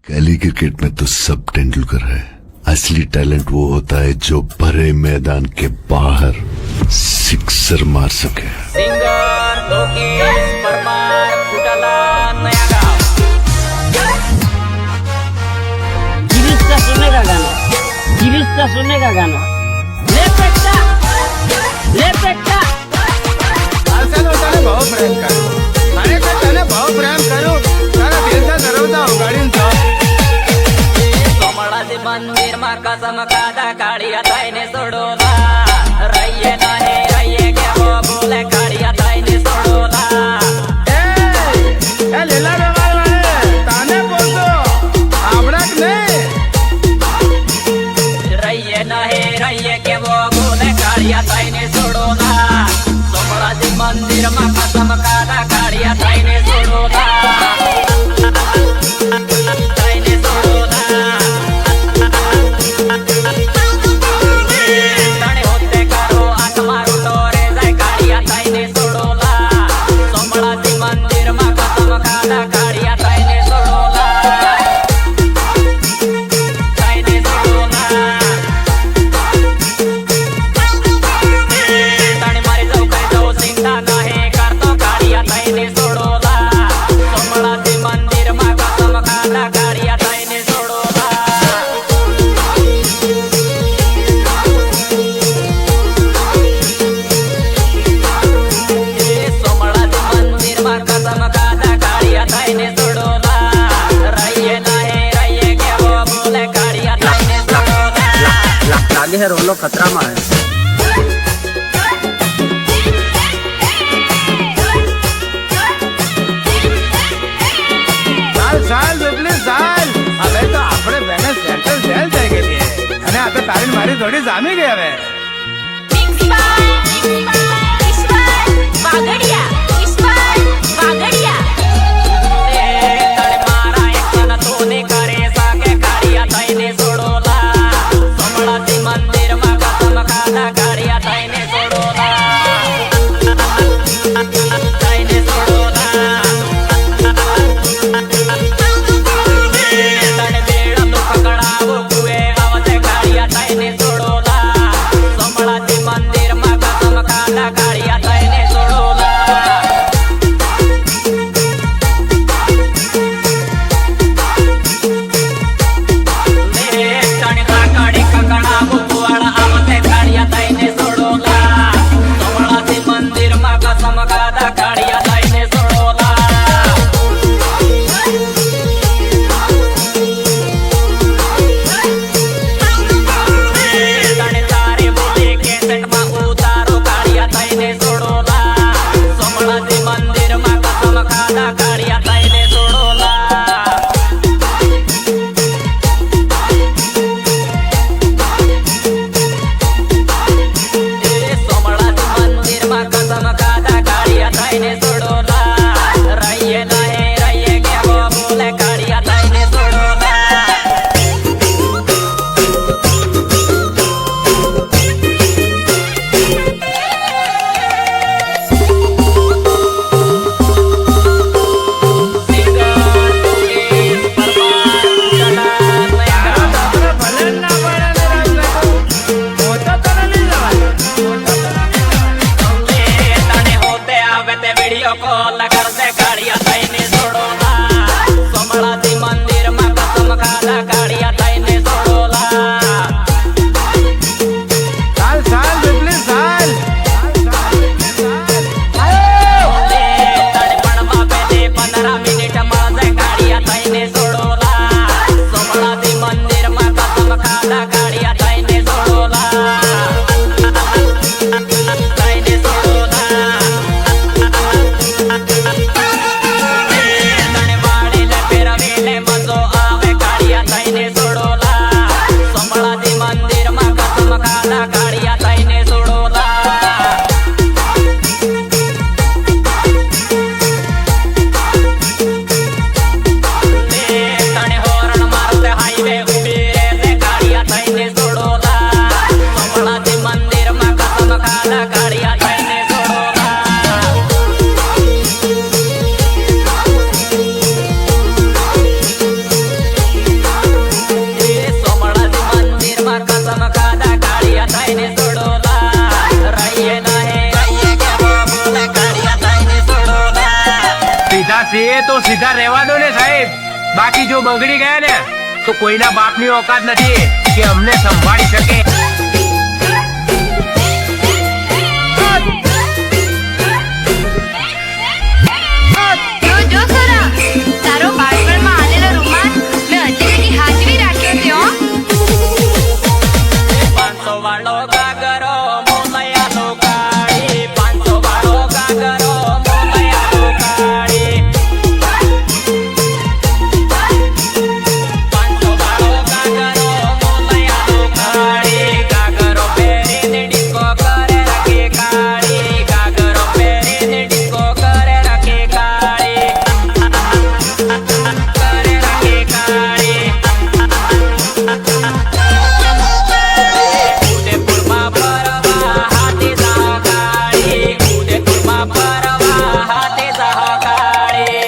गली क्रिकेट में तो सब तेंदुलकर है। असली टैलेंट वो होता है जो भरे मैदान के बाहर सिक्सर मार सके। सिंगर लोकेश परमार फुटाला नया गांव। गिरीश का सुनने का गाना, गिरीश का सुनने का गाना। ले बेटा, ले बेटा। तने भाव प्रेम करो, अरे तने भाव प्रेम करो, तारा दिल से धरवता उगाડીન તો કમળાજી મંદિરમાં કસમ ખાધા કાળિયા થઈને છોડોલા રહીએ નહીં રહીએ કેવો બોલે કાળિયા થઈને છોડોલા એ લીલા રવાલ વાળે તાને બોલતો આપણા કે નહીં રહીએ નહીં રહીએ કેવો બોલે કાળિયા થઈને છોડોલા કમળાજી મંદિરમાં કસમ ખાધા કાળિયા થઈને છોડોલા लागे है रोलो खतरा में है। સાલ જબલી સાલ હવે તો આપણે બેને સેન્ટ્રલ જેલ થઈ ગઈ છે અને આ તો તારી મારી થોડી જામી ગઈ હવે તો સીધા રહેવા દો ને સાહેબ, બાકી જો બગડી ગયા ને તો કોઈના બાપની औकात નથી કે અમને સંભાળી શકે. જો ખરા તારો બાળપણમાં આલેલો રૂમાલ મેં હજી લગી હાજરી રાખ્યો છે હો. 500 વાળો ગાગરો મોલૈયાનો કાળી, 500 વાળો ગાગરો મોલૈયાનો કાળી, 500 વાળો ગાગરો મોલૈયાનો કાળી. ગાગરો પહેરીને ડિસ્કો કરે રાખે કાળી, ગાગરો પહેરીને ડિસ્કો કરે રાખે કાળી, કરે રાખે કાળી. ઉદયપુરમાં ફરવા હાથે સહકાળી, ઉદયપુરમાં ફરવા હાથે સહકાળી.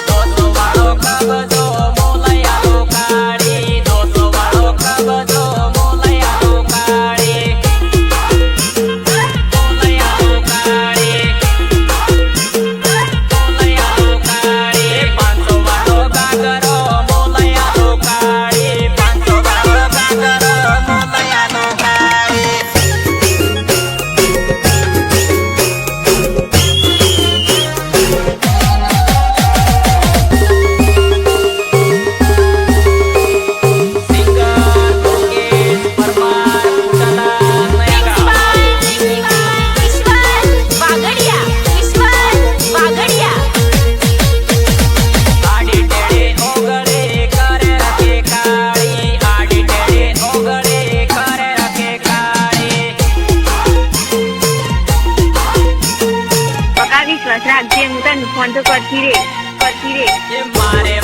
200 વાળો કબજો મોલૈયાનો કાળી, 200 વાળો કબજો મોલૈયાનો કાળી, મોલૈયાનો કાળી, મોલૈયાનો કાળી. 500 વાળો ગાગરો મોલૈયાનો કાળી, 500 વાળો ગાગરો મોલૈયાનો કાળી. સિંગર મુકેશ પરમાર ઉડાના નયા ગામ. ઈશ્વર વાગડિયા, ઈશ્વર વાગડિયા. આડી ટેડે ઓગળે કરે રાખે કાળી, આડી ટેડે ઓગળે કરે રાખે કાળી. બકા વિશ્વાસ રાખજે, હું તને ફોન તો કરતી રે. એ મારે